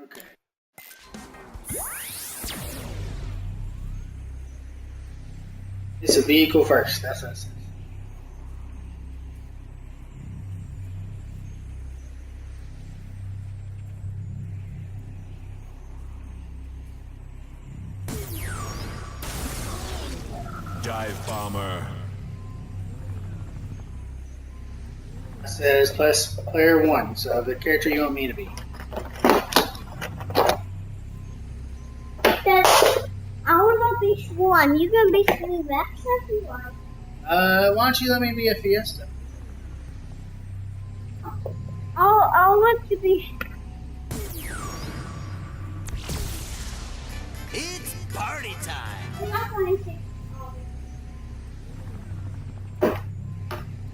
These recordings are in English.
Okay. It's a vehicle first. That's what it says. Dive bomber. It says plus player 1, so the character you want me to be. I want to be one. You can be Rex if you want. Why don't you let me be a Fiesta? I'll want to be. It's party time. I'm not going to say.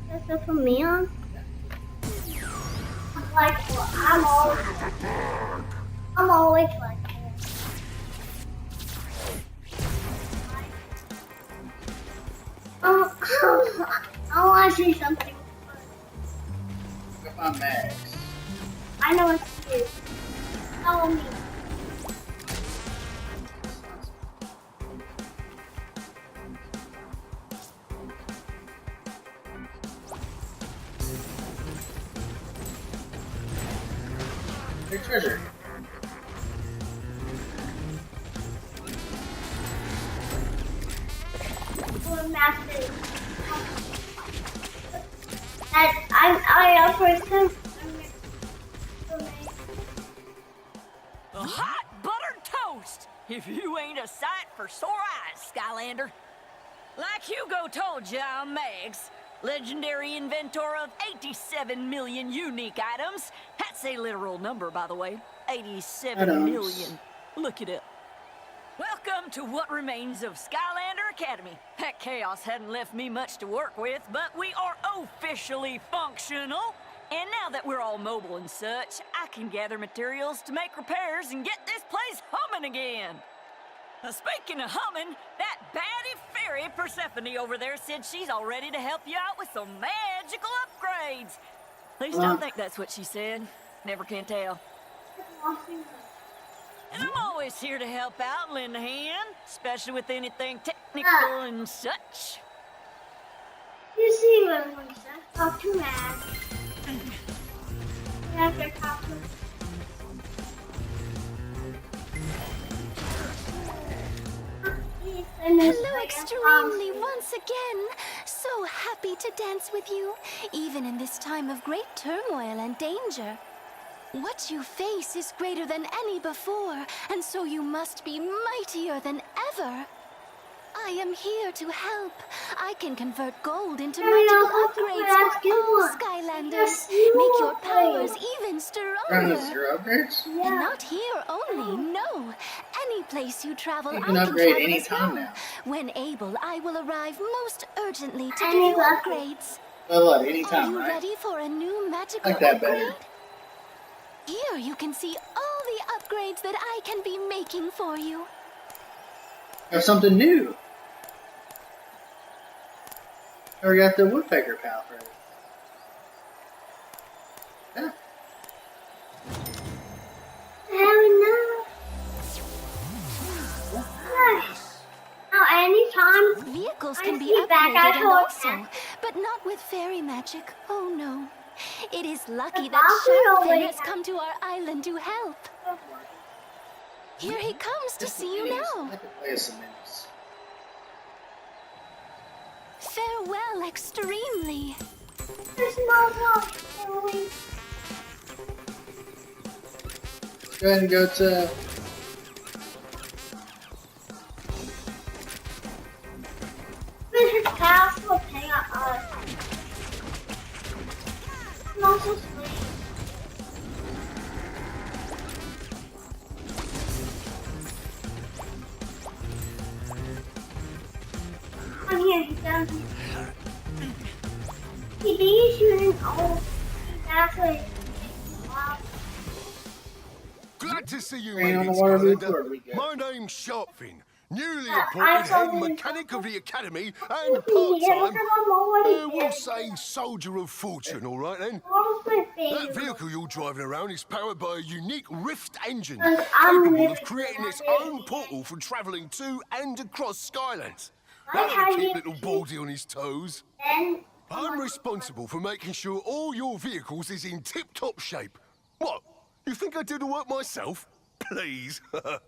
That's stuff for me on. Like well, I'm always like. I want to see something. Look up on Max. I know what to do. Follow me. Your treasure. We're massive. I first time. A hot buttered toast! If you ain't a sight for sore eyes, Skylander. Like Hugo told ya, I'm Megs, legendary inventor of 87 million unique items. That's a literal number, by the way. 87 million. Look it up. Welcome to what remains of Skylander Academy. That chaos hadn't left me much to work with, but we are officially functional. And now that we're all mobile and such, I can gather materials to make repairs and get this place humming again. Now, speaking of humming, that baddie fairy Persephone over there said she's all ready to help you out with some magical upgrades. At least I think that's what she said. Never can tell. And I'm always here to help out and lend a hand, especially with anything technical and such. You see what I'm going to say? Talk to Max. After talk to Hello, Extremely, once again. So happy to dance with you, even in this time of great turmoil and danger. What you face is greater than any before, and so you must be mightier than ever. I am here to help. I can convert gold into magical upgrades for all Skylanders. Make your powers even stronger. And not here only, no. Any place you travel, I can travel as well. When able, I will arrive most urgently to give you upgrades. Well, anytime, Are you right? ready for a new magical Like that upgrade? better. Here you can see all the upgrades that I can be making for you. Or something new. Or we got the woodpecker pal for it. Yeah. Now, anytime. Vehicles can be upgraded and also, but not with fairy magic. Oh no. It is lucky that Sharpfin has come to our island to help. Here he comes to see you now. Farewell, Extremely. There's no help. Go ahead and go to... Mr. House will pay us. because he shooting all actually. Glad to see you, Rain on the ladies, water Skylander. before we go. My name's Sharpfin, newly I appointed saw head you- mechanic of the academy and Yeah, part-time, look we'll say soldier of fortune, all right then? That vehicle you're driving around is powered by a unique Rift engine, I'm capable really of creating its good at own it. portal for travelling to and across Skylands. I That'll have keep you- little Baldy on his toes. Then I'm responsible for making sure all your vehicles is in tip-top shape. What? You think I do the work myself? Please. I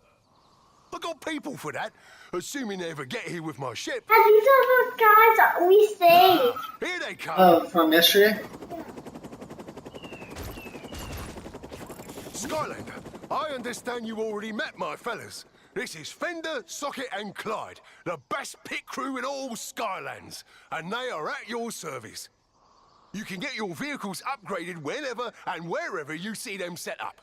got people for that, assuming they ever get here with my ship. and these are the guys that we saved. Here they come. Oh, from yesterday? Skylander, I understand you already met my fellas. This is Fender, Socket and Clyde, the best pit crew in all Skylands, and they are at your service. You can get your vehicles upgraded whenever and wherever you see them set up.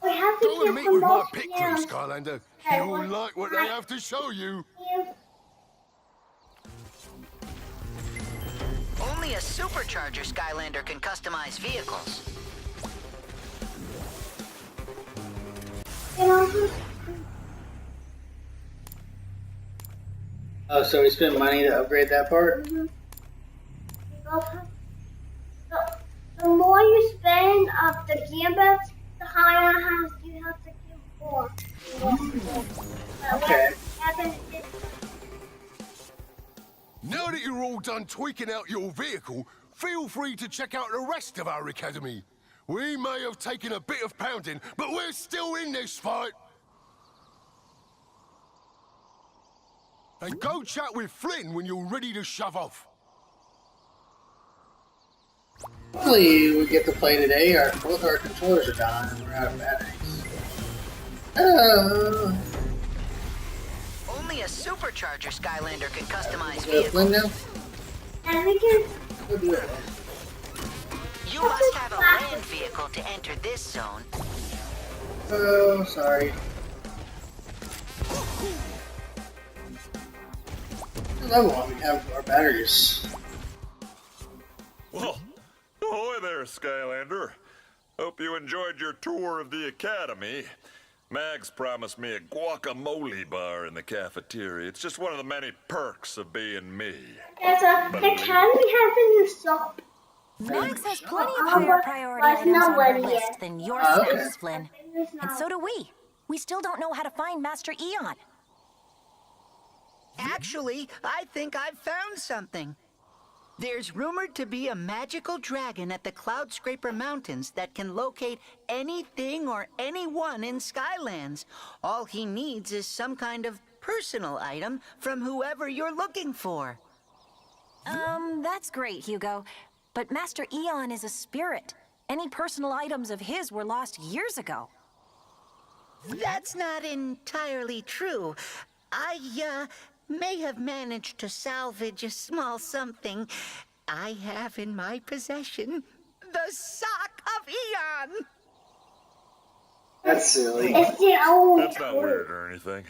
We have Go to and get meet the with my most pit crew, nails. Skylander. Okay, You'll well, like what they have to show you. Only a supercharger Skylander can customize vehicles. You know, Oh, so we spent money to upgrade that part? the more you spend of the gambits, the higher you have to give for. Okay. Now that you're all done tweaking out your vehicle, feel free to check out the rest of our academy. We may have taken a bit of pounding, but we're still in this fight. And go chat with Flynn when you're ready to shove off. Hopefully we get to play today. Both our controllers are dying and we're out of batteries. Oh. Only a supercharger Skylander can customize Is it Flynn vehicles. now? And we can. We'll do it. You must have a land vehicle to enter this zone. Oh, sorry. Another one. We have our batteries. Well, ahoy there, Skylander. Hope you enjoyed your tour of the Academy. Mags promised me a guacamole bar in the cafeteria. It's just one of the many perks of being me. There's a. The academy has a new shop. Max has plenty of Oh, higher but priority it's items not on her ready list yet. than your Oh, okay. skills, Flynn. And so do we. We still don't know how to find Master Eon. Actually, I think I've found something. There's rumored to be a magical dragon at the Cloud Scraper Mountains that can locate anything or anyone in Skylands. All he needs is some kind of personal item from whoever you're looking for. That's great, Hugo. But Master Eon is a spirit. Any personal items of his were lost years ago. That's not entirely true. I may have managed to salvage a small something. I have in my possession the sock of Eon. That's silly. It's the only That's not weird or anything.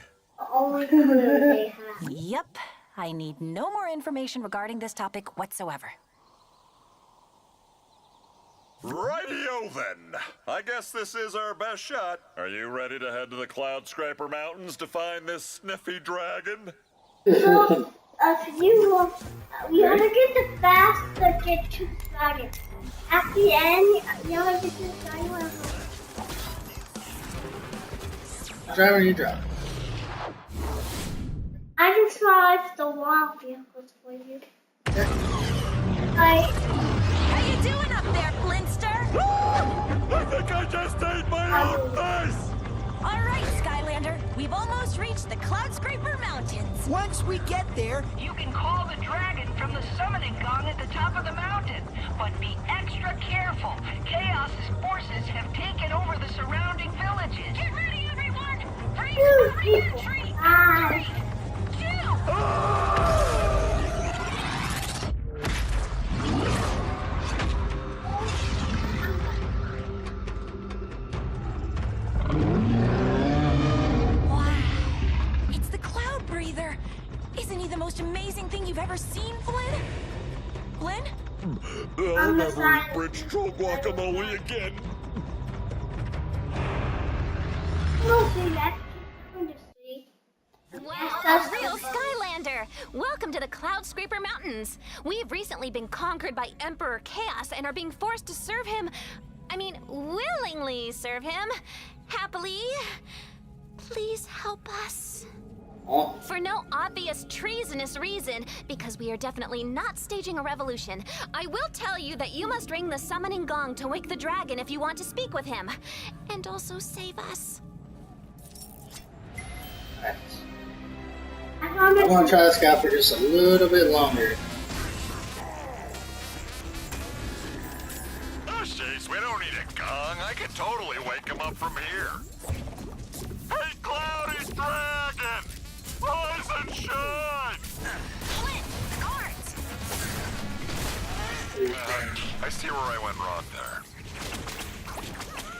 only clue they have. Yep. I need no more information regarding this topic whatsoever. Rightio then. I guess this is our best shot. Are you ready to head to the Cloud Scraper Mountains to find this sniffy dragon? So, you gotta get the fast to get to the dragon. At the end, you gotta get to the dragon. Driver, you drive. I can drive the wild vehicles for you. How you doing up there, Flinster? I think I just ate my own face! All right, Skylander. We've almost reached the Cloud Scraper Mountains. Once we get there, You can call the dragon from the summoning gong at the top of the mountain, but be extra careful. Chaos's forces have taken over the surrounding villages. Get ready, everyone! Freeze for re-entry! Bye. 3, 2, wow. It's the Cloud Breather. most amazing thing you've ever seen, Flynn? Flynn? I'll never eat bridge troll guacamole again. We'll see that. I'm going to see. Wow, a real Skylander! Welcome to the Cloud Scraper Mountains. We've recently been conquered by Emperor Chaos and are being forced to serve him. I mean, willingly serve him. Happily. Please help us. Oh, For no obvious treasonous reason, because we are definitely not staging a revolution, I will tell you that you must ring the summoning gong to wake the dragon if you want to speak with him. And also save us. alright. I'm I'm gonna try this guy for just a little bit longer. Oh, jeez, we don't need a gong. I can totally wake him up from here. Hey, Cloudy Dragon! Rise and shine! Flint, the guards! I see where I went wrong there.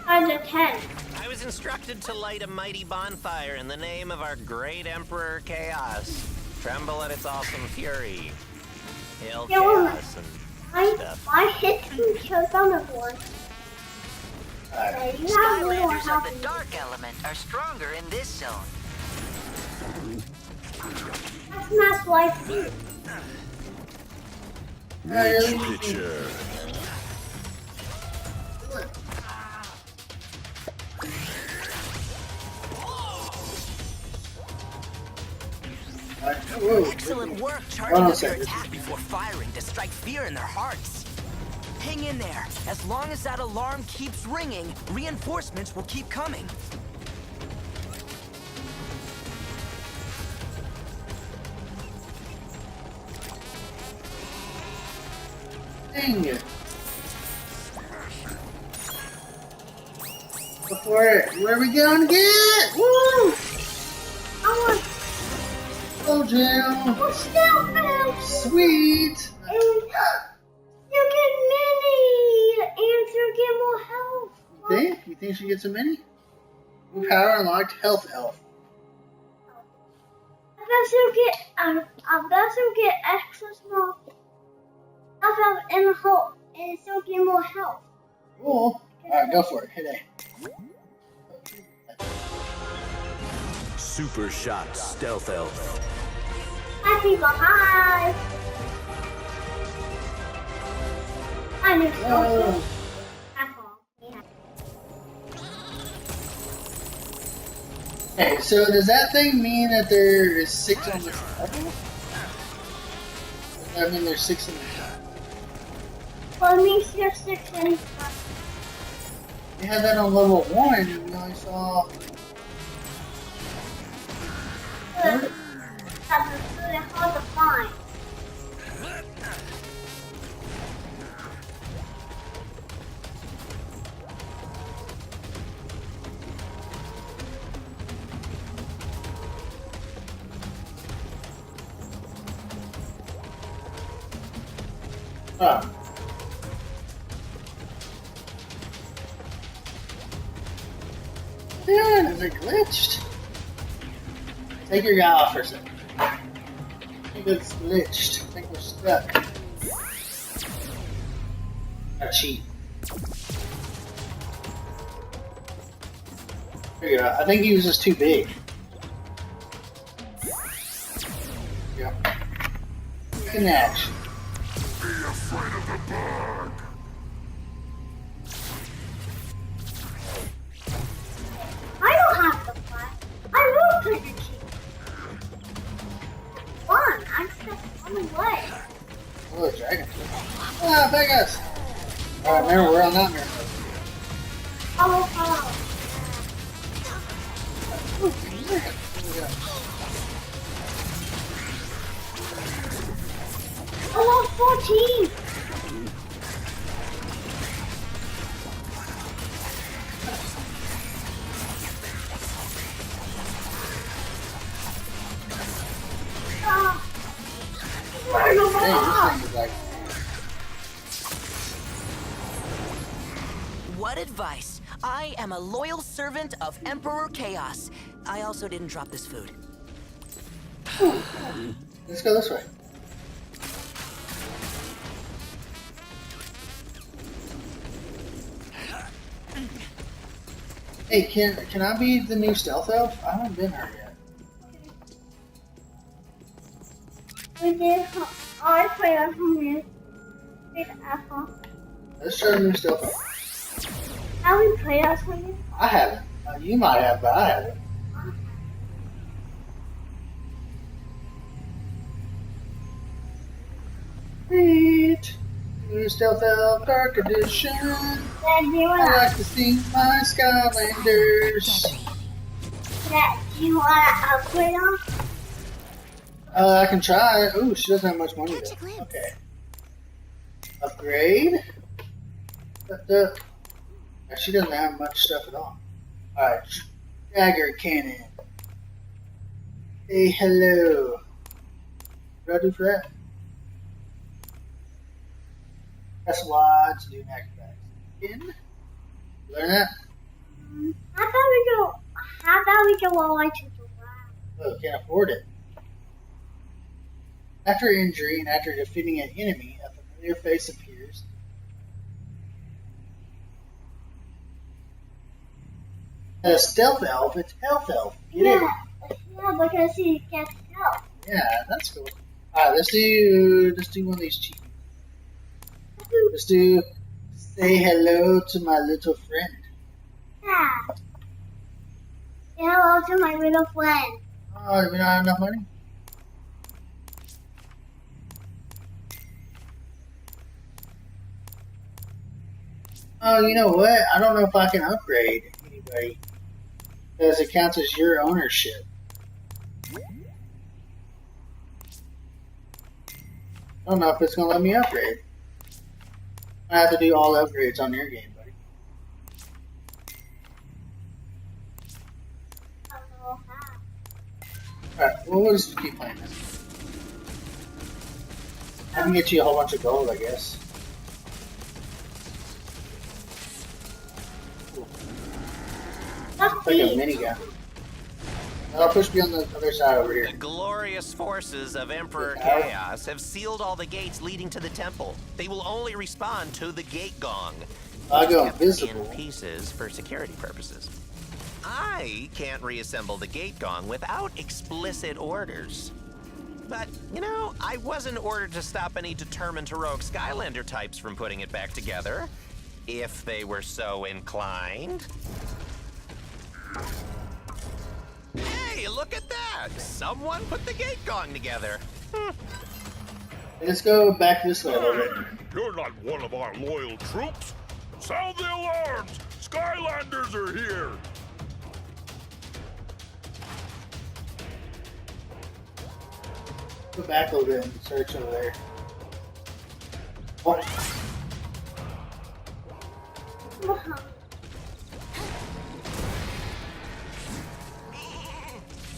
on the 10. I was instructed to light a mighty bonfire in the name of our great Emperor Chaos. Tremble at its awesome fury. Hail Yeah, well, Chaos and stuff. I hit two shows on the board. Alright. You have more Skylanders of help. the dark element are stronger in this zone. That's not life too. Next picture. Alright. Whoa. Excellent work Hold charging on a up your second. attack before firing to strike fear in their hearts. Hang in there. As long as that alarm keeps ringing, reinforcements will keep coming. Dang it. Before it. Where are we going to get? Woo! I want Oh, Jim. to still fast. Sweet. And you get mini and you get more health. Think? You think she gets a mini? New power unlocked. Health elf. I bet you get extra small health in the hole and still get more health. Cool. Alright, go for it. Hit A. Super Shot Stealth Elf. Hi people, hi! I knew Oh. so. That's all. Yeah. Hey, so does that thing mean that there is 6 on this level? Does that mean there's 6 in the Well, it means there's 6 in We had that on level 1 and we only saw... That's really hard to find. Oh. Yeah, is it glitched? Take your guy off for a second. I think it's glitched. I think we're stuck. Gotta cheat. There you go. I think he was just too big. Yeah. In action. Be afraid of the bird. I don't have to fight. I will take the cheat. Fun. I'm just on the way. Oh, the dragon. Ah, Vegas! Alright, remember, we're on that mirror. Oh. Oh, 14. Dang, this thing is like... What advice? I am a loyal servant of Emperor Chaos. I also didn't drop this food. Let's go this way. Hey, can I be the new stealth elf? I haven't been her yet. We did. I play on home. With Apple. Let's try the new stealth elf. Have we played on something? I haven't. You might have, but I haven't. Sweet. New stealth elf dark edition. Dad, do you I wanna? like to sing my Skylanders. Dad, do you wanna upgrade on? I can try. Oh, she doesn't have much money though. Okay. Upgrade. She doesn't have much stuff at all. Alright. Dagger cannon. Hey, hello. What do I do for that? Press Y to do an acrobatics. Again. Learn that? How about we go all the way to the lab? Oh, can't afford it. After injury and after defeating an enemy, a familiar face appears. A stealth elf, it's health elf. Get it? Yeah, because he gets help. Yeah, that's cool. Alright, let's do one of these cheap. Let's do say hello to my little friend. Yeah. Say hello to my little friend. Oh, do we not have enough money? Oh, you know what? I don't know if I can upgrade anybody. Because it counts as your ownership. I don't know if it's going to let me upgrade. I have to do all upgrades on your game, buddy. Alright, well, we'll just keep playing this. I can get you a whole bunch of gold, I guess. Like a minigun. I'll push me on the other side over here. The glorious forces of Emperor Chaos have sealed all the gates leading to the temple. They will only respond to the gate gong. I go Kept invisible. in pieces for security purposes. I can't reassemble the gate gong without explicit orders. But, you know, I wasn't ordered to stop any determined heroic Skylander types from putting it back together, if they were so inclined. Hey, look at that! Someone put the gate gong together. Let's go back this way a little bit. You're not one of our loyal troops. Sound the alarms! Skylanders are here! Go back a little bit and search over there. Oh.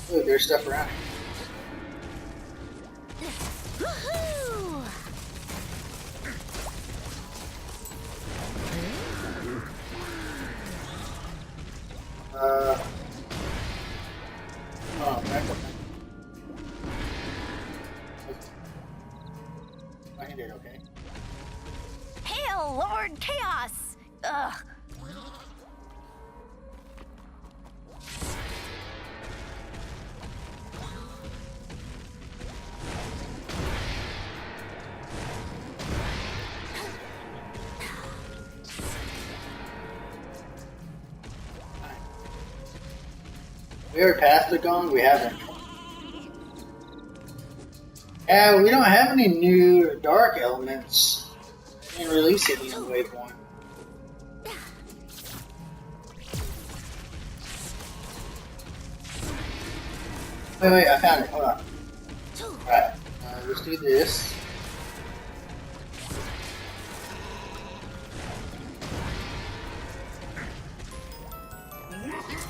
Look, there's stuff around. Woohoo! Oh, back up. I can do it, okay? Hail, Lord Chaos! Ugh. We ever passed the gong? We haven't. Yeah, we don't have any new dark elements. We didn't release any on Wave 1. Wait, I found it. Hold on. Alright, let's do this.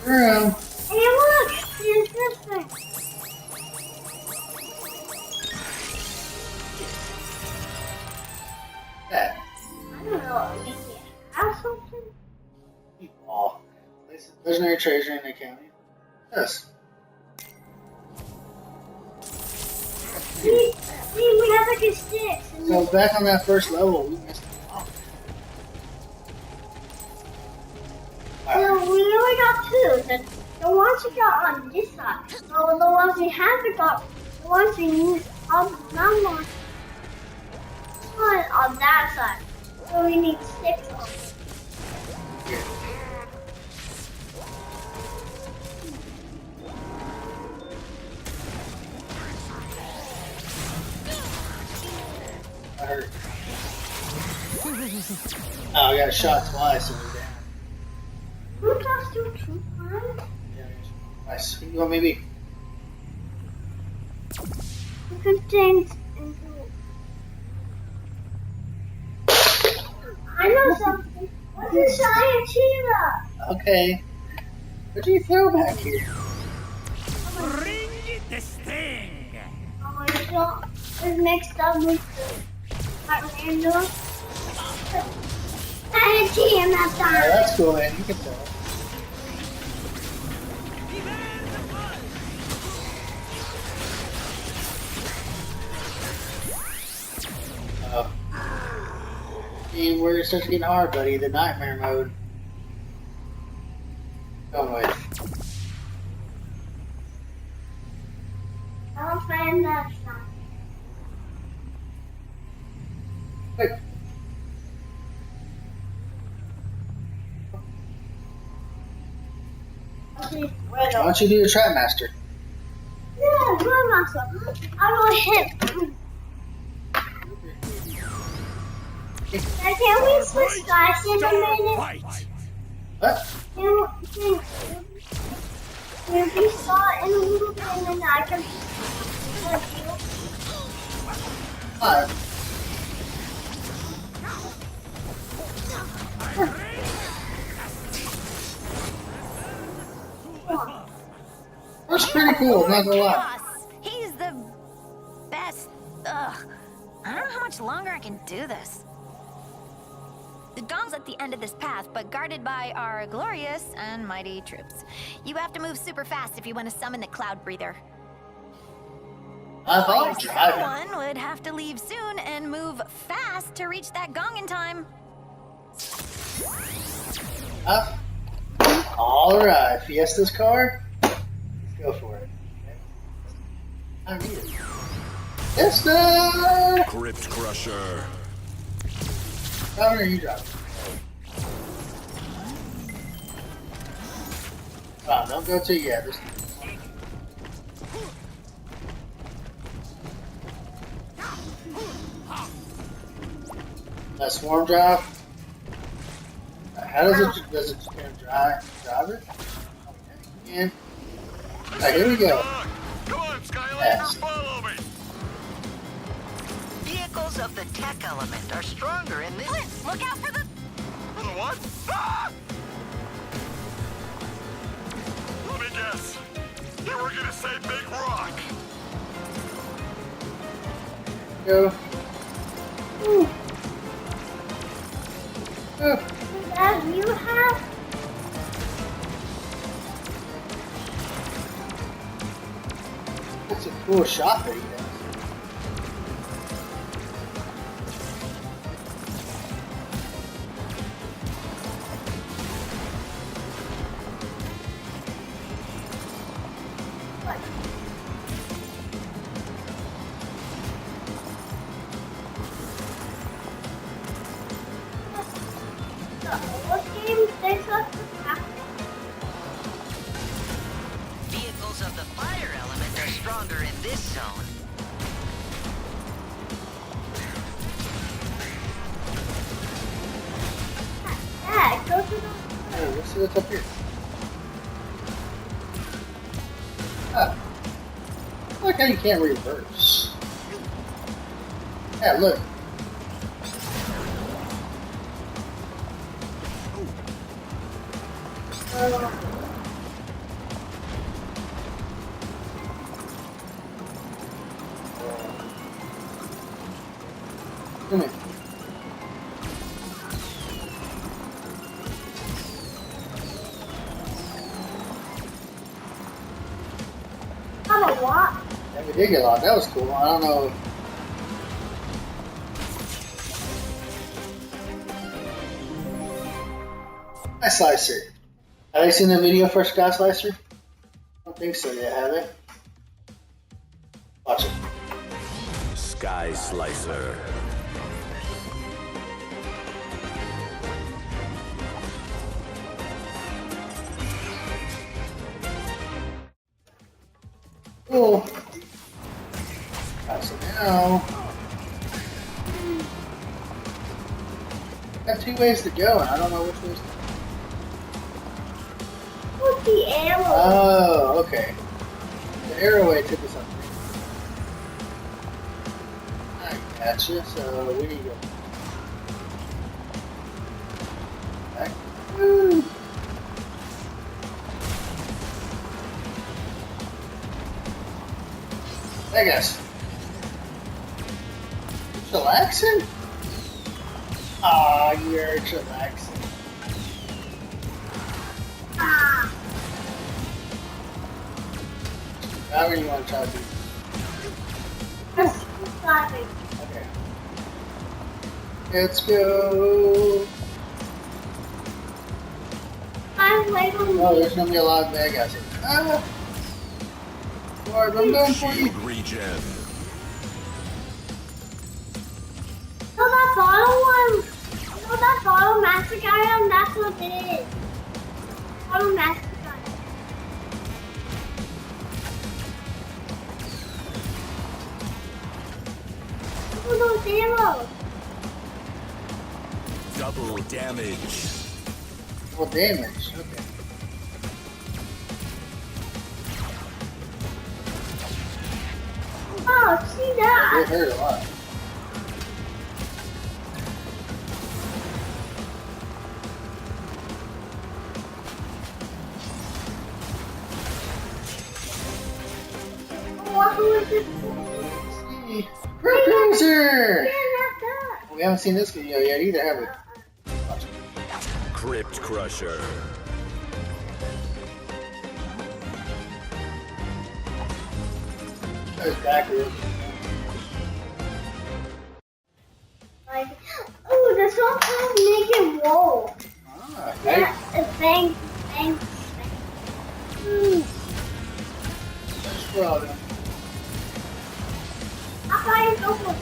Room. Hey, look! There's this thing. That. I don't know. Maybe have something? Oh. Legendary treasure in the county. Yes. We have like a six. So back on that first level, we missed it. So we only got two. The ones we got on this side. So the ones we haven't got, the ones we need on one on that side. So we need 6 of them. I hurt. Oh, I got shot twice and we're down. Who got to 2 times? Nice. You want maybe? Because James into. I know something. What's a giant cheetah? Okay. What do you throw back here? Bring this thing! Oh my god. It's mixed up with the Orlando. Giant cheetah that Oh, time. that's cool, man. You can tell. See where it starts getting hard, buddy. The nightmare mode. Going with. I'll find that side. Quick. Okay, Why don't you do your trap master? no, go myself. I will hit. Can we switch guys in a minute? What? Can we start in a little bit and then I can. Hi. That's pretty cool, not gonna lie. Boss, he's the best. Ugh. I don't know how much longer I can do this. The gong's at the end of this path, but guarded by our glorious and mighty troops. You have to move super fast if you want to summon the Cloud Breather. I thought driving. Someone would have to leave soon and move fast to reach that gong in time. Alright, Fiesta's car. Let's go for it. I need it. Fiesta! Crypt Crusher. Driving or you driving? Oh, don't go too yet. Just... That swarm drive. How does it drive it? Yeah. Alright, here we go. Come on, Skylanders, Yes. follow me. Vehicles of the tech element are stronger in this. Look out for the... For the what? Ah! Let me guess. You were gonna say Big Rock. Go. Ooh. That you have? That's a cool shot that he does. What game takes us to Vehicles of the fire element are stronger in this zone. Dad, go to the... Hey, let's see what's up here. Ah. I like how you can't reverse. Yeah, look. Come here. Have a what? Yeah, we did get lost. That was cool. I don't know. Sky Slicer. Have you seen the video for Sky Slicer? I don't think so yet, have they? Watch it. Sky Slicer. Cool. So now, I have 2 ways to go, and I don't know which ways to go. What's the arrow? Oh, okay. The arrowway took us up there. I gotcha, so we need to go back. Woo. I guess. Chillaxing? Aw, you're chillaxing. Ah, Now you want to try to do. that's sliding. Okay. Let's go. I'm waiting on Oh, you. there's gonna be a lot of bad guys here. Ah! Lord, I'm going for you. Shield regen. No, that bottom one. No, that bottom magic item, that's what it is. Bottom magic item. Look at those arrows. Double damage. Well, damage. Okay. Oh, see It that? hurt a lot. Oh, who is this? See? Cruiser! Yeah, that's that. We haven't seen this video yet either, have we? Crypt Crusher. That was backwards. Like, oh, this one can make it roll. Ah, okay. Yeah, it's bang, bang, bang. That's problem. How about you go for it?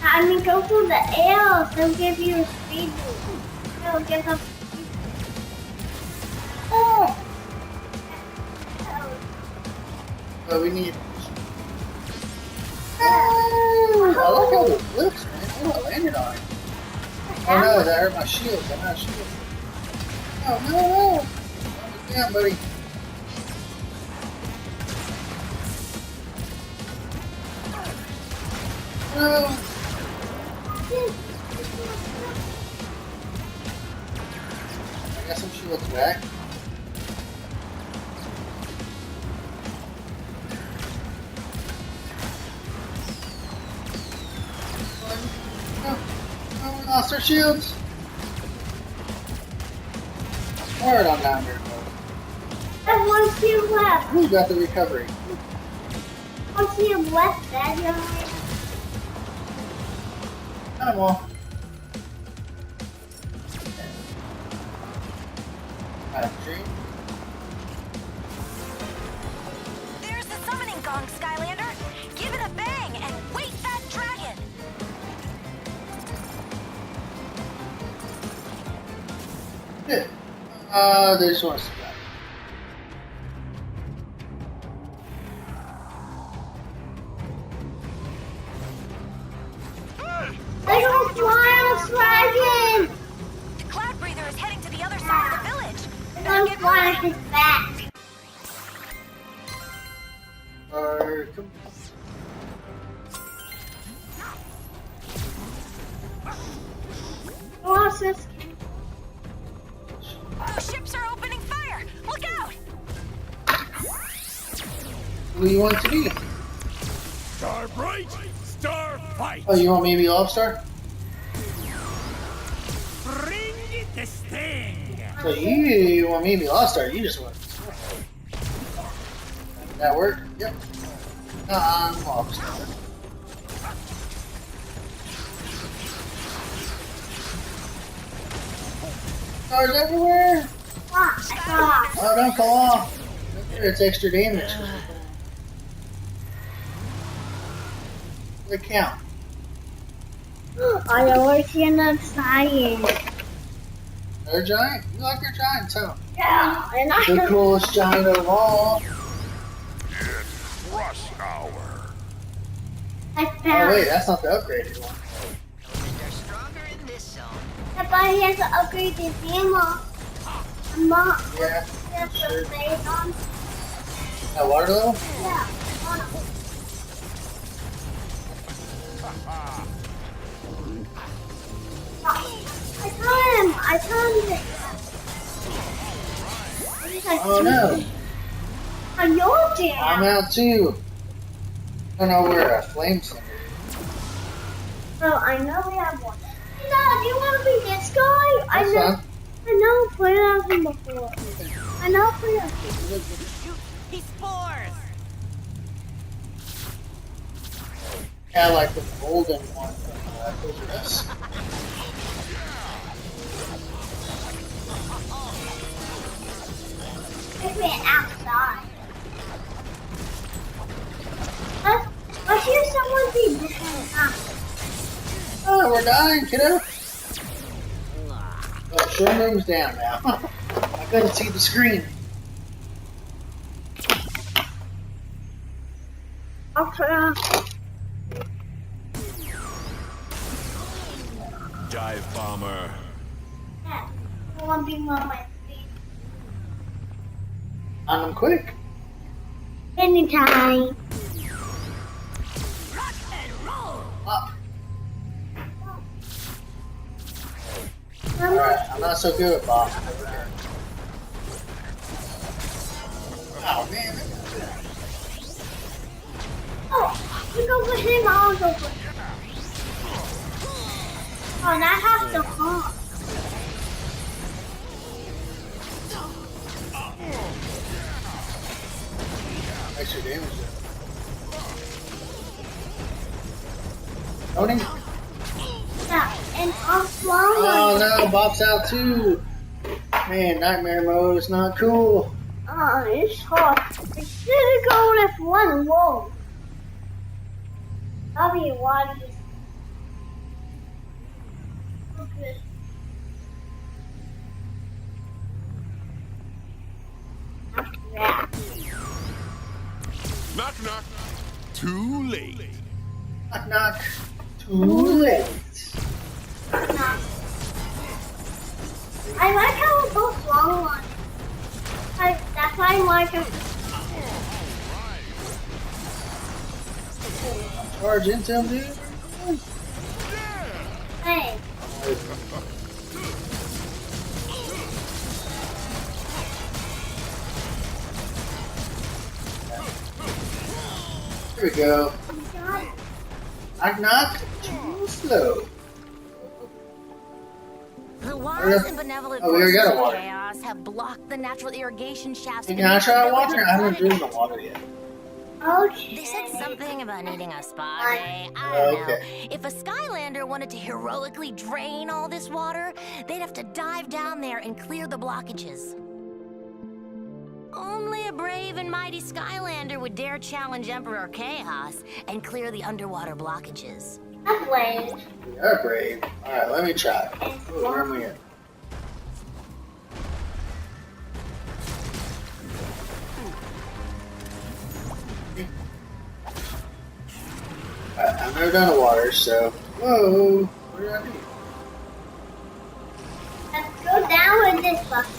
I mean, go through the arrows. They'll give you a speed boost. They'll give us. Oh! So we need. I like how it flips, man. Oh, I landed on it. Oh no, that hurt my shield. I'm not shield. Oh no! Calm down, buddy. No! I got some shields back. No, we lost our shields. Alright, I'm down there. There's one shield left. Who got the recovery? One shield left, Dad. You know, Got them all. Tree. There's the summoning gong, Skylander. Give it a bang and wait that dragon. Yeah. They just want to survive. they're gonna fly on a dragon. The cloud breather is heading to the other side of the village. They're gonna fly on his back. Come Watch this. Ships are opening fire. Look out! Who do you want it to be? Star Bright, Star Fight. Oh, you want me to be Lobstar? Bring it So you want me to be lost, or you just want? That work? Yep. I'm lost. Cars everywhere. Oh, don't fall off. It's extra damage. The count. I always see another giant. Another giant? You like your giants, huh? Yeah, and I The coolest giant of all. It's rush hour. I Oh found. wait, that's not the upgraded one. They're stronger in this zone. Somebody has to upgrade his ammo. I'm not. Yeah. That's Sure. the base on. That water level? Yeah. On. I told him. He's like, Oh no. I know, Dad. I'm out too. I don't know where a flame slinger is. So I know we have one. Hey, Dad, do you want to be this guy? That's fun. I know played as him before. I know played as him. He spores! Yeah, I like the golden one from this. I went outside. Let's hear someone be different. Oh, we're dying, kiddo. Oh, showing room's down now. I couldn't see the screen. Okay. Dive bomber. Yeah. I want to be on my feet. On them quick. Anytime. Up. Alright, I'm not so good with boss. Oh man. Oh, you go for him, I'll go for him. Oh, that has to hurt. Extra damage there. Loading. Yeah, and I'm swallowing. Oh no, Bob's out too. Man, nightmare mode is not cool. Oh, it's hard. Instead of going with one wall. That'll be why he's okay. After that. Knock knock. Too late. Knock knock. Too late. I like how we're both long ones. That's why I like it. Charge into him, dude. Hey. Here we go. You got it. Knock knock. Too slow. The wise and benevolent Oh, we already got forces a of water. chaos have blocked the natural irrigation shafts. Hey, can I try water? I haven't driven the water yet. Okay. They said something about needing a spa day. I don't know. Okay. If a Skylander wanted to heroically drain all this water, they'd have to dive down there and clear the blockages. Only a brave and mighty Skylander would dare challenge Emperor Chaos and clear the underwater blockages. That's lame. We are brave. Alright, let me try. Ooh, where am I at? Alright, I've never done a water, so. Whoa! What did I do? Let's go down with this bucket.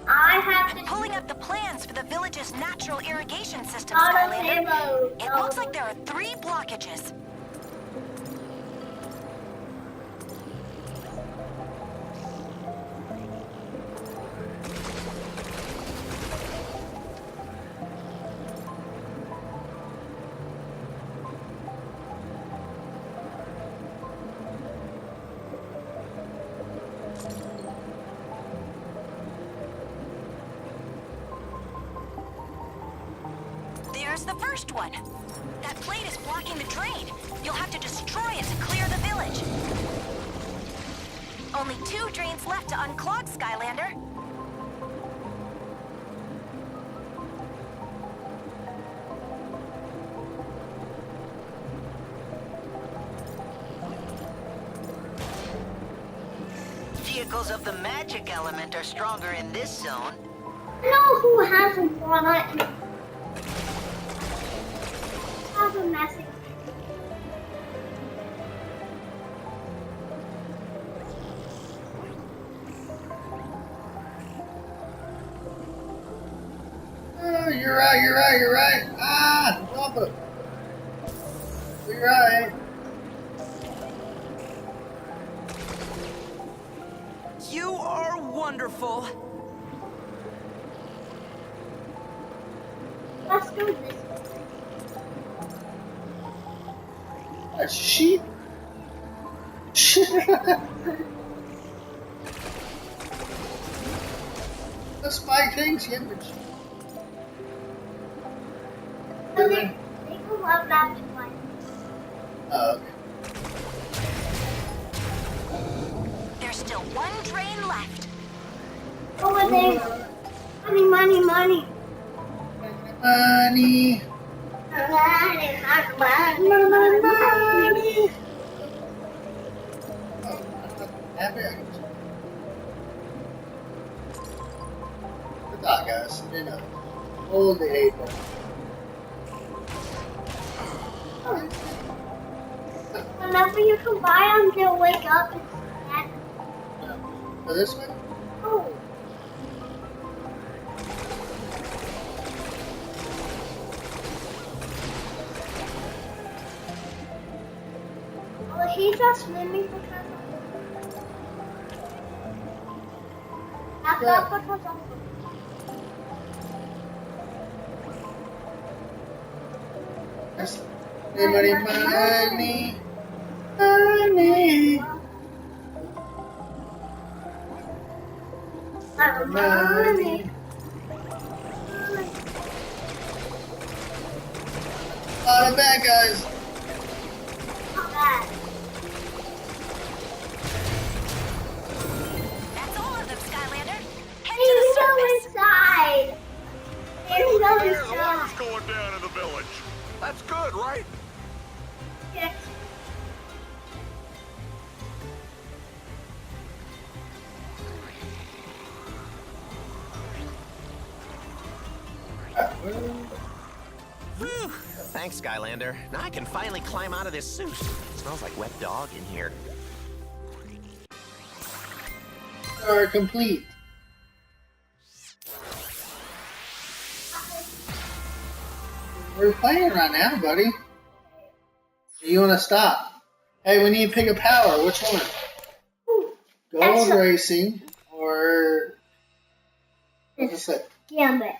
I have to Pulling up the plans for the village's natural irrigation system, auto Skylander. ammo. It looks like there are 3 blockages. There's the first one. That plate is blocking the drain. You'll have to destroy it to clear the village. Only 2 drains left to unclog, Skylander. Vehicles of the magic element are stronger in this zone. I know who hasn't won it. Have a message. Oh, you're right. Ah, love it. You're right. You are wonderful. Let's do this. A sheep? The spike things, yeah, but They go love that one. oh, okay. There's still 1 drain left. Over there. Money. Money. Money. Oh, I'm not happy. Good luck, guys. You know, hold the 8 ball. Whenever you can buy them, they'll wake up and snack. So this way? Oh. Oh, he's just swimming because of... That's because of... Yes. Money. Money. Lot of bad guys. Not bad. That's all of them, Skylander. Head Hey, to the you go surface. inside. Hey, you go Yeah, the inside. water's going down in the village. That's good, right? Yes. Whew. Thanks, Skylander. Now I can finally climb out of this suit. It smells like wet dog in here. Are complete. We're playing right now, buddy. You want to stop? Hey, we need to pick a power. Which one? Gold racing or what's it? Gambit.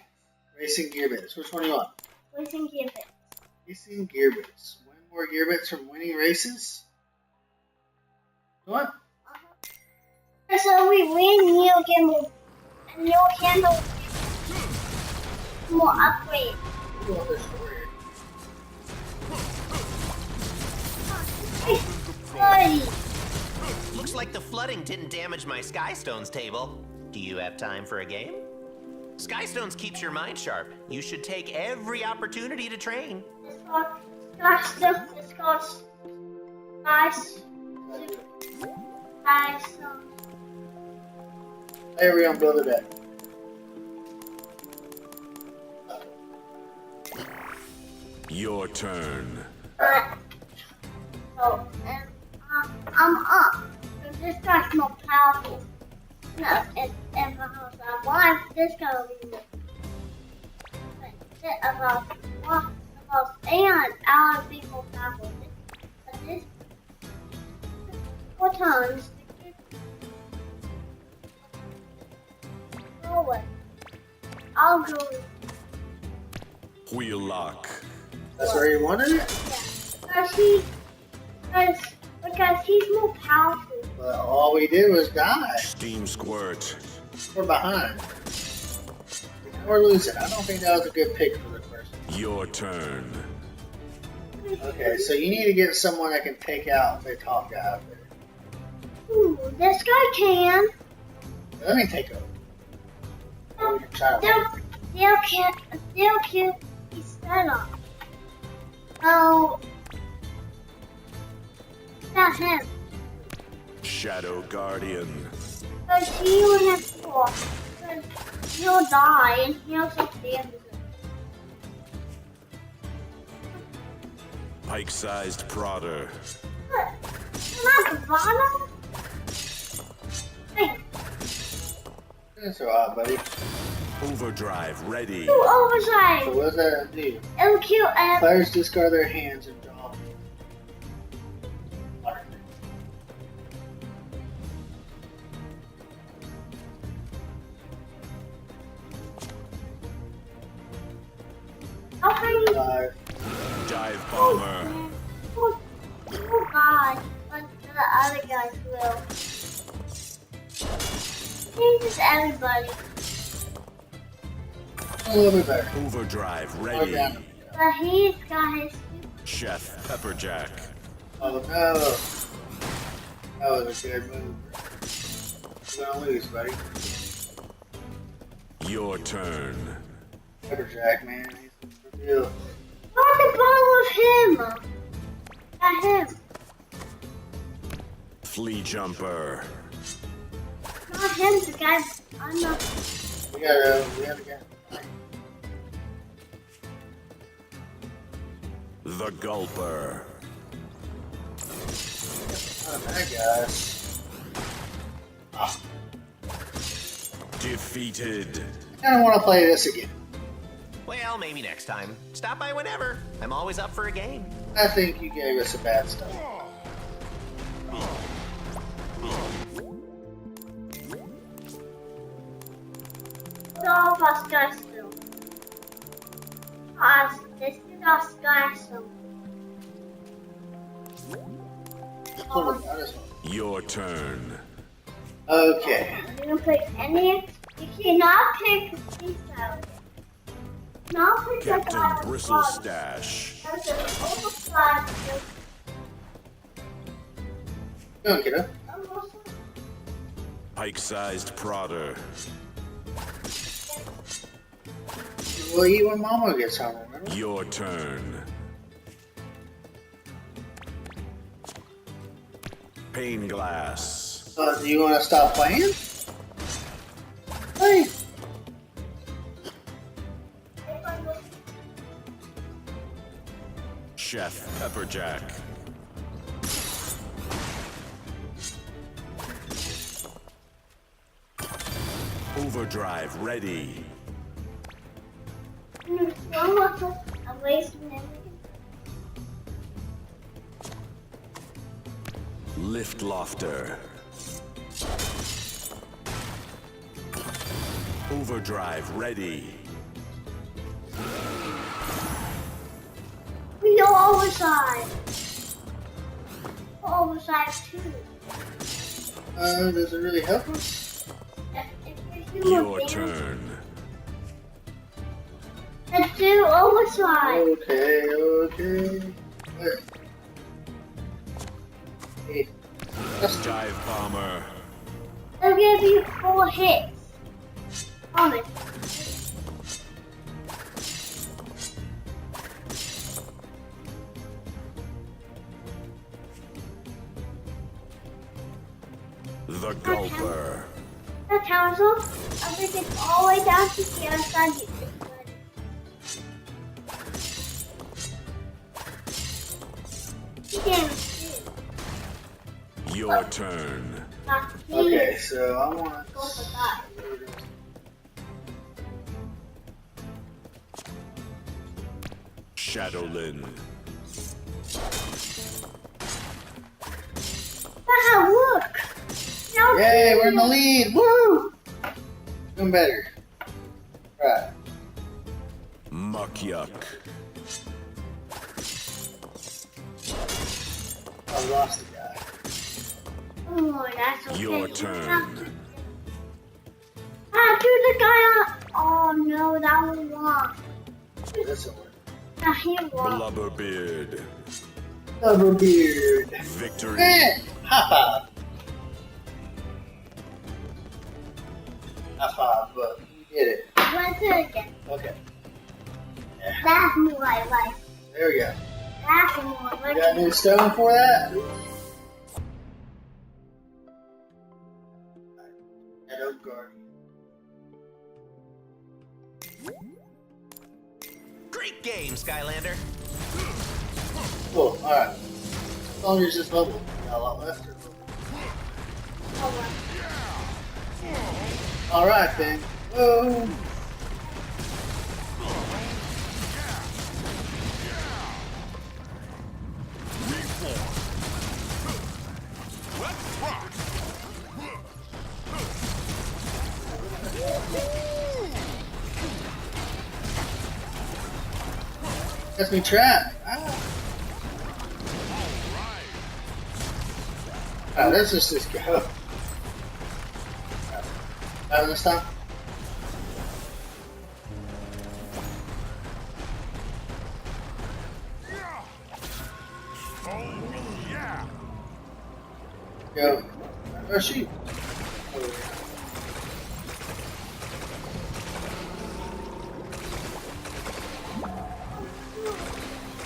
Racing gear bits. Which one do you want? Racing Gambit. Racing gear bits. Win more gear bits from winning races. What? So we win, you'll get more, and you'll handle more upgrades. You want this story? Buddy. Looks like the flooding didn't damage my Skystones table. Do you have time for a game? Skystones keeps your mind sharp. You should take every opportunity to train. It's called There we go, build it up. Your turn. So, and I'm up. So this guy's more powerful. No, and because I'm alive, this guy will be more. And I'll be more powerful. But this 4 times. Go away. I'll go. Wheel lock. That's where you wanted it? Because he's more powerful. But all we did was die. Steam squirt. We're behind. We're losing. I don't think that was a good pick for the first. Your turn. Okay, so you need to get someone that can take out the top guy out there. Ooh, this guy can. Let me take over. Oh, you're trying to- They'll kill his head off. Oh, not him. Shadow Guardian. Because he only has 4. Because he'll die and he'll take damage. Pike-sized Prodder. But, not the bottom? Hey, That's alright, buddy. Overdrive ready. do oversight. So what does that do? It'll kill every. Players discard their hands and draw. How can you? Dive Bomber. Oh God, but the other guys will. This is everybody. A little bit better. Overdrive Slow ready. down. But he's got his. Chef Pepperjack. Oh no. That was a good move. You're gonna lose, buddy. Your turn. Pepperjack, man. He's the deal. Not the ball of him. Not him. Flea Jumper. Not him. The guy. I'm not. We gotta get. The Gulper. Not a bad guy. Defeated. I don't want to play this again. Well, maybe next time. Stop by whenever. I'm always up for a game. I think you gave us a bad start. All of us guys still. Us. This is us guys still. Your turn. Okay. You can pick any. You cannot pick these out. Not pick the guy Captain with Bristle bugs. Stash. That's an overflow. Go on, kiddo. Pike-sized Prodder. We'll eat when Mama gets home, remember? Your turn. Pane Glass. Do you want to stop playing? Hey. Chef Pepperjack. Overdrive ready. Away from him. Lift Lofter. Overdrive ready. We go overside. Overside too. Does it really help us? If you Your damage, turn. let's do overside. Okay. Hey. Dive Bomber. They'll give you 4 hits. On it. The Gulper. That counts off. I think it's all the way down to the other side. Your turn. Okay, so I want Go for that. Shadowlin. Wow, look! Now Yay, we're in the lead! Woo! Doing better. Right. Muck Yuck. I lost the guy. Oh, that's okay. Your turn. Ah, do the guy on. Oh no, that was wrong. This will work. A hero. Blubberbeard. Blubberbeard. Victory. High five. High five, but you did it. Let's do it again. Okay. That's more I like. There we go. That's more I like. You got new stone for that? Shadow Guardian. Great game, Skylander. Cool, alright. As long as this level, got a lot left. Alright then. Whoa. That's me trapped. Alright, let's just go. Out this time. Go. Oh shoot.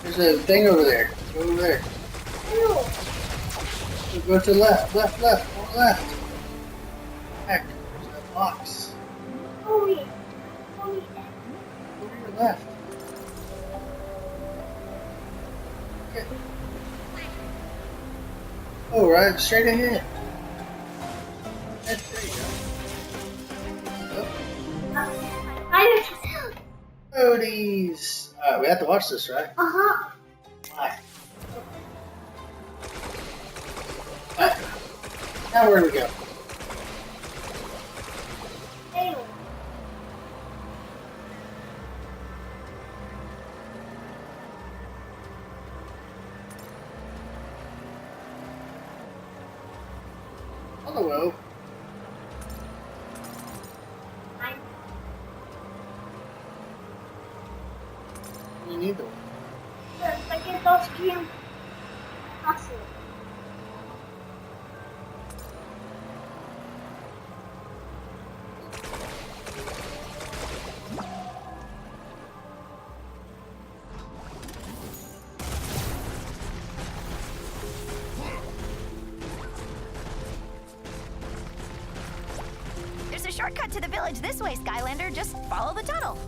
There's a thing over there. Go over there. Go to the left, left, on the left. Heck, there's that box. Oh yeah. Oh yeah. Over to your left. Okay. Oh, right, straight ahead. There you go. Odie's. Alright, we have to watch this, right? Uh-huh. Alright. Alright. Now where do we go? Hey. Hello. You need them. Takie doski kasy. There's a shortcut to the village this way, Skylander. Just follow the tunnel.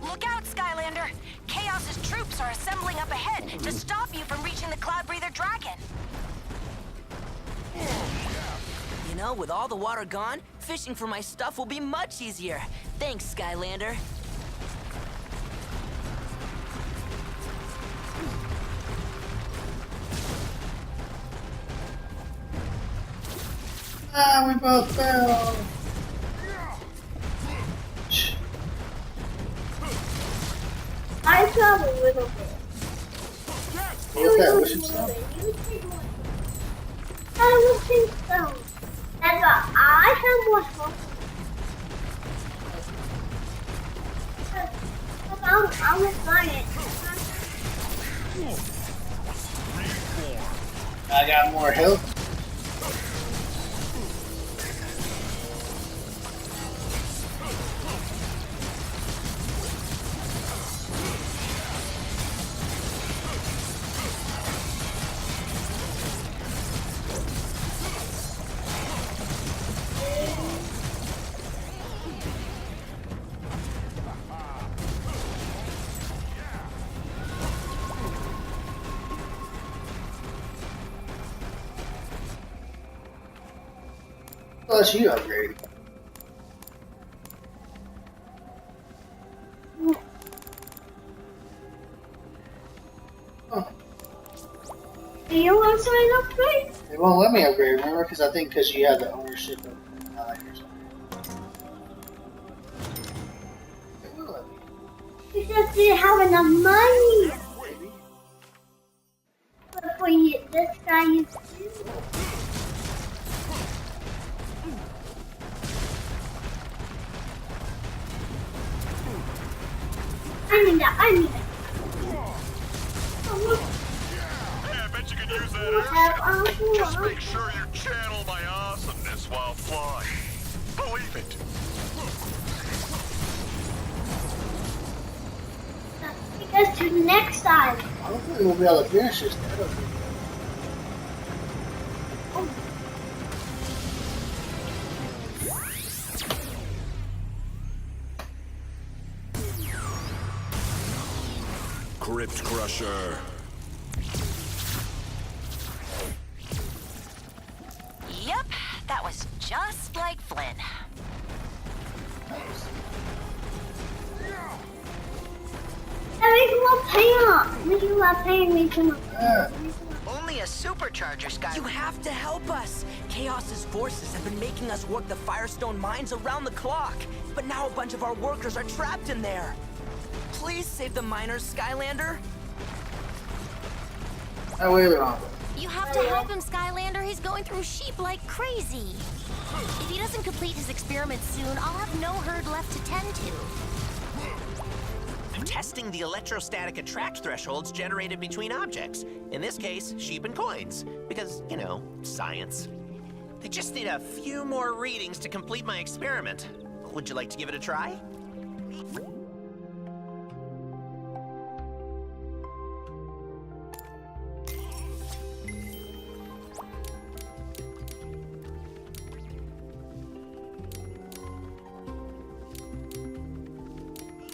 Look out, Skylander! Chaos's troops are assembling up ahead to stop you from reaching the Cloud Breather Dragon. You know, with all the water gone, fishing for my stuff will be much easier. Thanks, Skylander. Ah, we both fell. I travel a little bit. What's that? What's your stuff? I will think so. And I have more stuff. I'm gonna find it. I got more help. Plus you upgrade. Huh. Do you want to sign up, right? They won't let me upgrade, remember? Because I think because you have the ownership of or something. They will let me. You just didn't have enough money. But for you, this guy you do. I need that. I need that. Hey, I bet you can use that Have airship. Just make sure you channel my awesomeness while flying. Believe it. Take us to the next side. Hopefully we'll be able to finish this. Crypt Crusher. Yep, that was just like Flynn. Make a lot of pain. Only a supercharger, Sky. You have to help us! Chaos's forces have been making us work the Firestone mines around the clock, but now a bunch of our workers are trapped in there. Please save the miners, Skylander. Oh, wait, wrong. You have to help him, Skylander. He's going through sheep like crazy. If he doesn't complete his experiments soon, I'll have no herd left to tend to. I'm testing the electrostatic attract thresholds generated between objects. In this case, sheep and coins. Because, you know, science. I just need a few more readings to complete my experiment. Would you like to give it a try?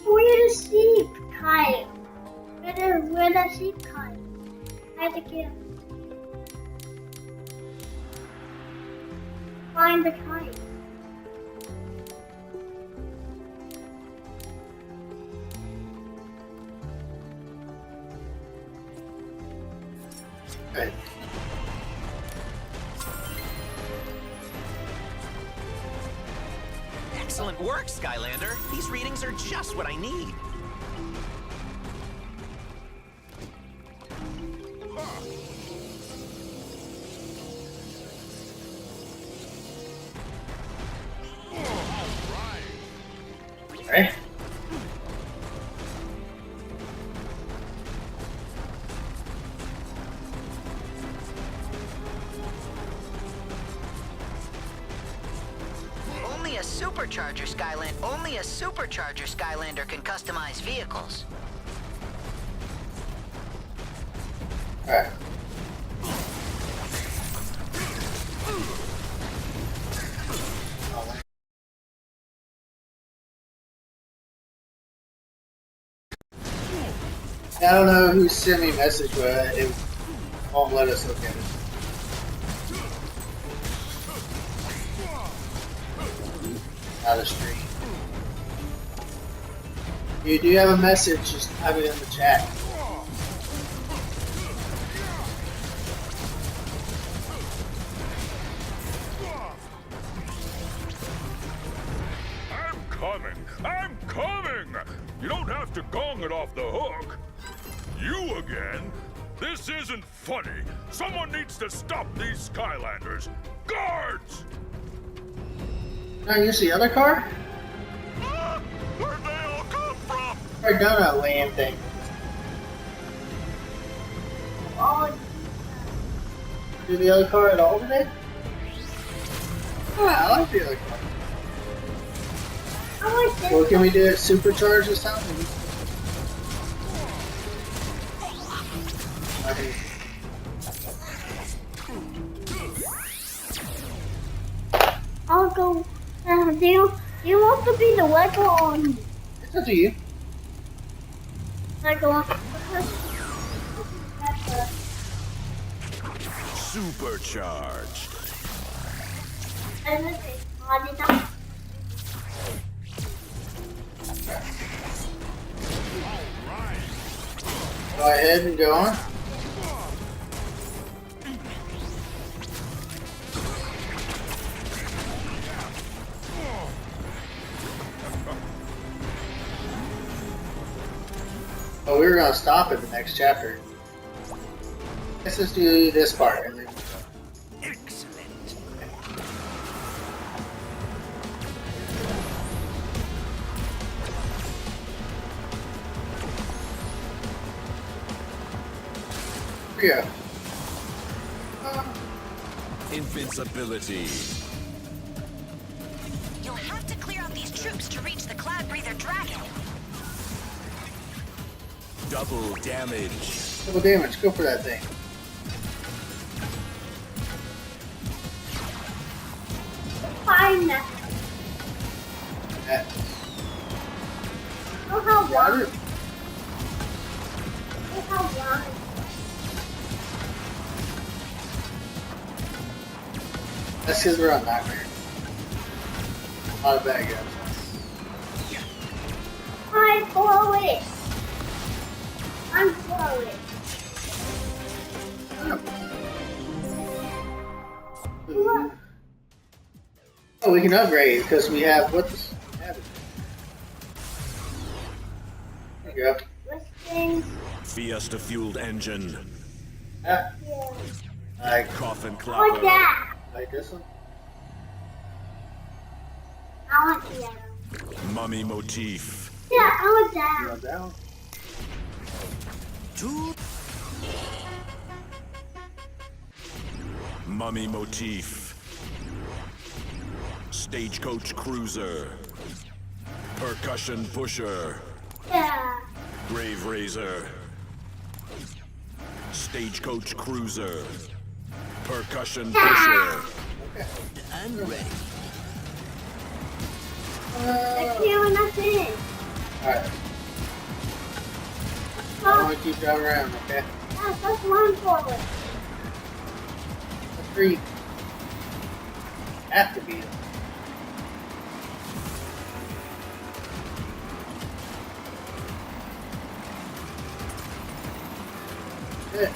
Where the sheep kite? Where the sheep kite? I have to get. Find the kite. Okay. Excellent work, Skylander. These readings are just what I need. Okay. Only a supercharger, Skylander can customize vehicles. Alright. I don't know who sent me a message, but it won't let us look at it. Out of stream. If you do have a message, just type it in the chat. I'm coming! You don't have to gong it off the hook. You again? This isn't funny. Someone needs to stop these Skylanders. Guards! Can I use the other car? Ah, where'd they all come from? Or donut land thing? Oh, Do the other car at all today? Oh, I like the other car. I like this. Well, can we do it supercharged this time? Okay. I'll go. Do you want to be the Lego on It's up to you. Lego? Supercharged. Go ahead and go on. Oh, we were going to stop at the next chapter. Let's just do this part. And then Excellent. Yeah. Invincibility. You'll have to clear out these troops to reach the Cloud Breather Dragon. Double damage. Double damage. Go for that thing. Fine now. Yeah. Look how Got long. it. Look how long. That's because we're on Nightmare. A lot of bad guys. I'm slow it. I'm slow it. Look. Oh, we can upgrade because we have what's have it. There you go. Listings. Fiesta fueled engine. Yeah. Yeah. Like, Coffin Like clapper. that. like this one. I want that. Mummy motif. Yeah, I want You that. want that one? Mummy motif. Stagecoach cruiser. Percussion pusher. Yeah. Grave razor. Stagecoach cruiser. Percussion pusher. I'm ready. That's here when that's it. Alright. I want to keep driving around, okay? Yeah, that's one forward. The three. Have to be it. Good.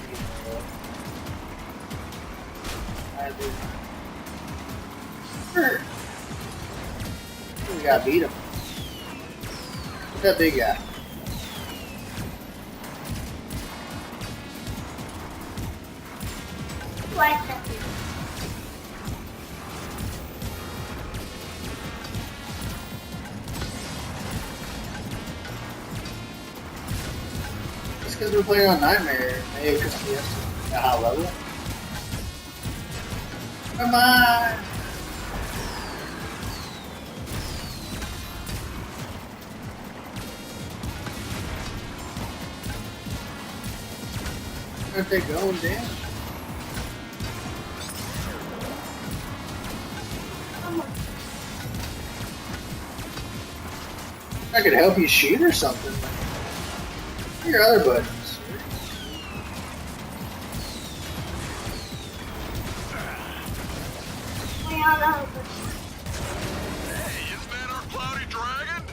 I do. Sure. We gotta beat him. Who's that big guy? Like that. Just because we're playing on Nightmare, maybe because we have a high level. Come on! Aren't they going down? I could help you shoot or something. What are your other buttons? Hey, isn't that our cloudy dragon?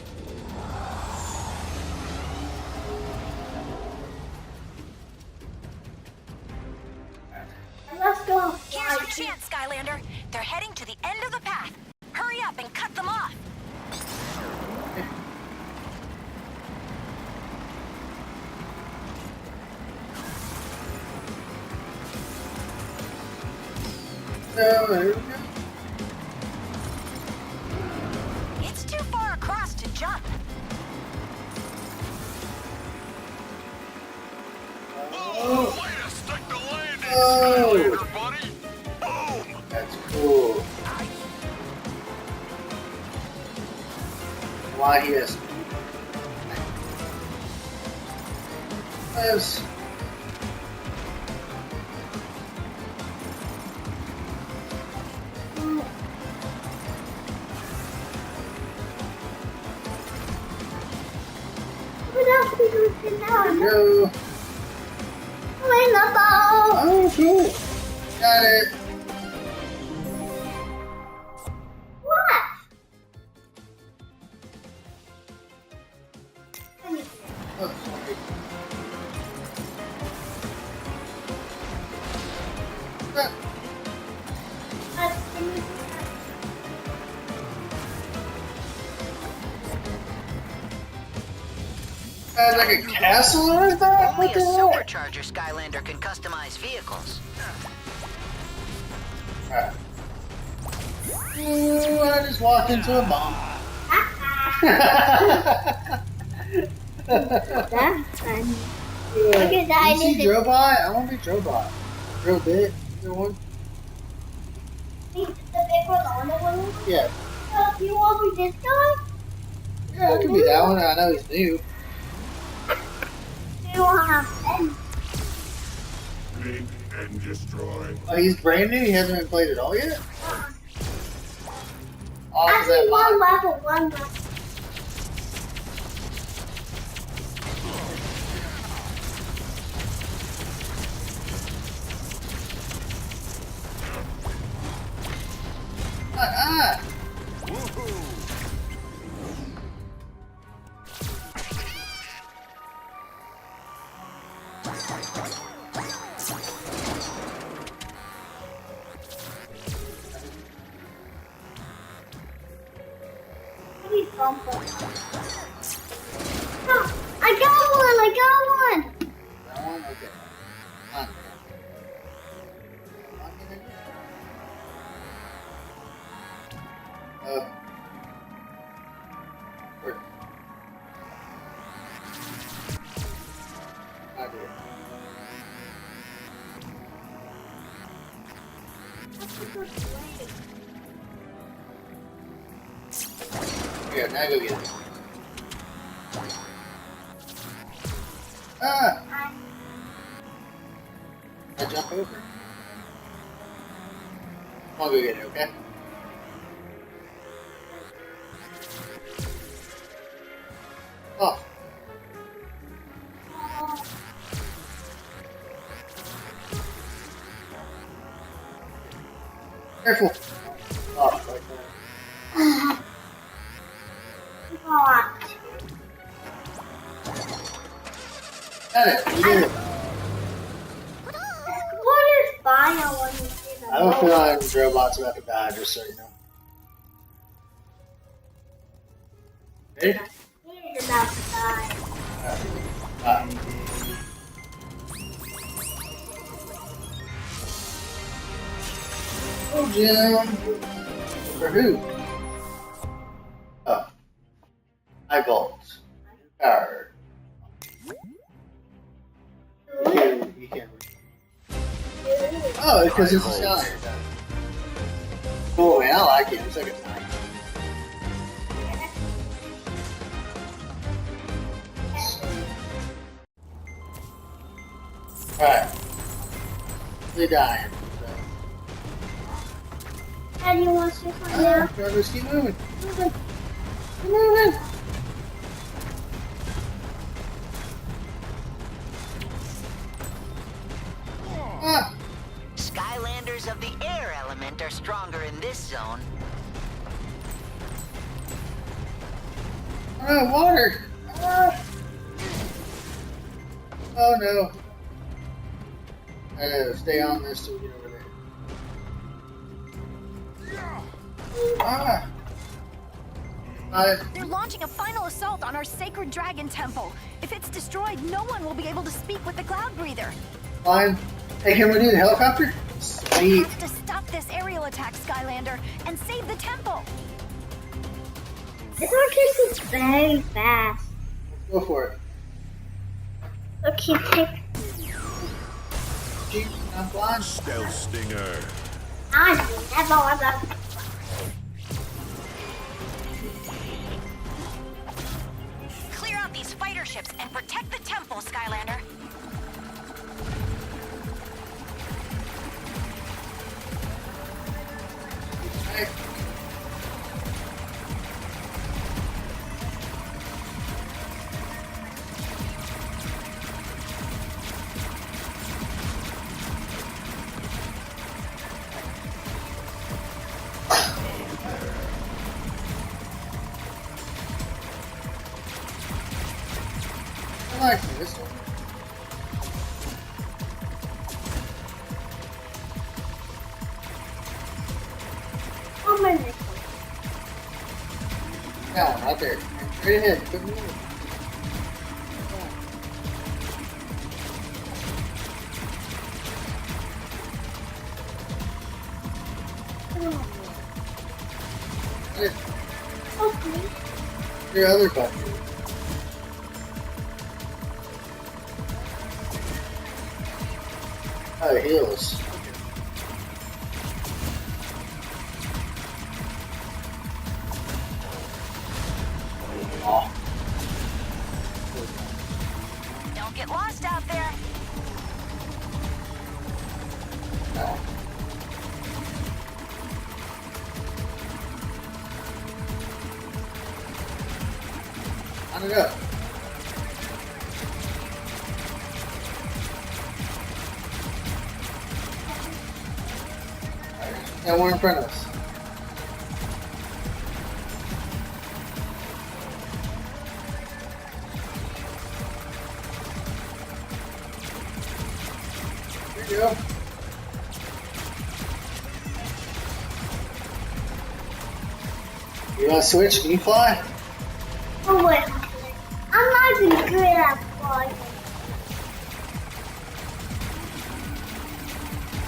Let's go. Here's your chance, Skylander. They're heading to the end of the path. Hurry up and cut them off. No, there we go. It's too far across to jump. Oh, way to stick the landing, Oh. Skylander, buddy! Boom! That's cool. Why he has yes. What else we do sit down? Go. Win the ball. Oh, cool. Got it. What? Oh, sorry. Ah, like a castle or that? Only What a the heck? supercharger Skylander can customize vehicles. Alright. Ooh, I just walked into a bomb. That's funny. Because I You see didn't Drobot? I want to be Drobot. Drobit. Either one. think the big Rolanda one. Yeah. You want me this guy? Yeah, it could be that one. I know he's new. You want to have Ben? Blink and destroy. Oh, he's brand new? He hasn't been played at all yet? Oh, 'cause Actually, that one mod. level, one level. Ah! Maybe bumper. Oh, I got one! That one? Okay. Ah. Where? I did. Here, now go get it. Ah! I jump over. I'll go get it, okay? Oh. Careful. Oh, like that. Got it. You did it. What is fine? I want to see the I don't feel like Drobot's about to die, just so you know. Ready? He is about to die. Oh, Jim. For who? Oh. Eyeballs. Power. You can't read. Oh, because it's a Skylander. Cool, man. I like it. It's like a nice. Alright. They're dying. And you want to see something else? Just keep moving. Moving. Keep moving. Ah. Skylanders of the air element are stronger in this zone. Oh, water. Ah. Oh no. I gotta stay on this till we get over there. Ah. They're launching a final assault on our sacred dragon temple. If it's destroyed, no one will be able to speak with the cloud breather. Fine. Hey, can we do the helicopter? We Sweet. have to stop this aerial attack, Skylander, and save the temple. This one is very fast. Go for it. Look, he takes. Jeep, I'm flying. Stealth Stinger. I never want to. Clear out these fighter ships and protect the temple, Skylander. Hey. I like this one. Oh my god. That one right there. Straight ahead. Put me in. Okay. Your other button. Oh, heals. Oh. Don't get lost out there. On it up. Got one in front of us. There you go. You want to switch? Can you fly? Oh wait, I'm not even good at flying.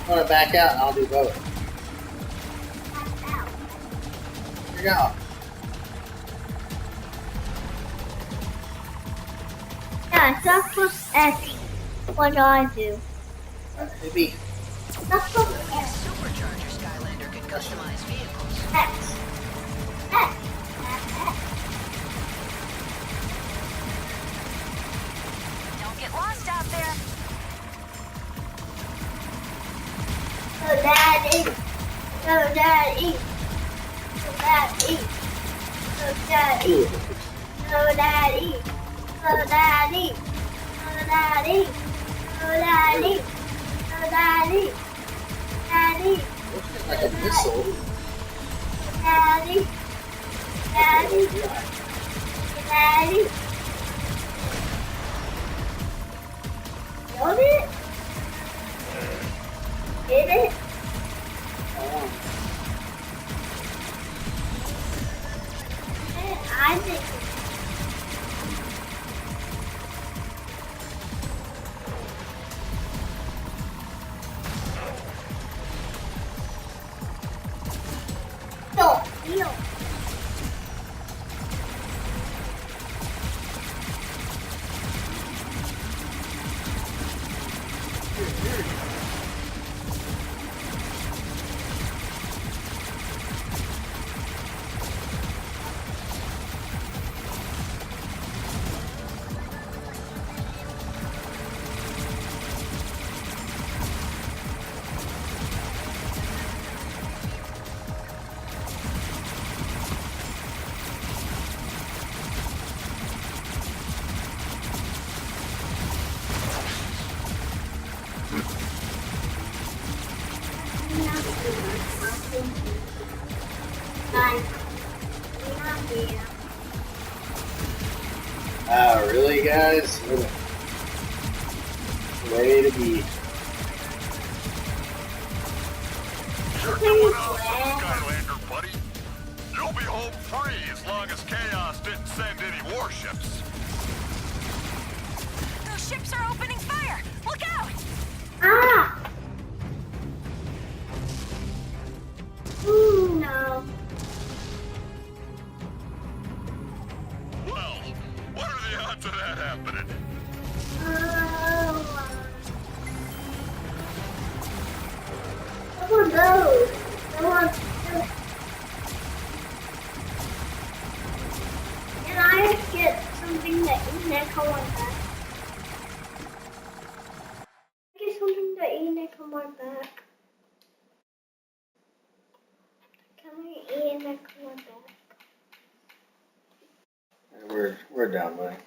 I want to back out and I'll do both. Here you go. Yeah, that's what X. What do I do? Maybe. That's what X. Supercharger Skylander can customize vehicles. X. X. X. Don't get lost out there. So daddy. So daddy. So daddy. So daddy. So daddy. So daddy. So daddy. So daddy. So daddy. Daddy. Looks like a missile. Daddy. Daddy. Daddy. Killed it? Did it? I think no, no. Oh, really, guys? What a way to be. You're doing awesome, Skylander, buddy. You'll be home free as long as Chaos didn't send any warships. Those ships are opening fire. Look out! Ah! Ooh, no. Well, what are the odds of that happening? Someone knows. Someone. Can I get something that Enoch wants back? Get something that Enoch wants back. Can I Enoch want back? We're done, buddy.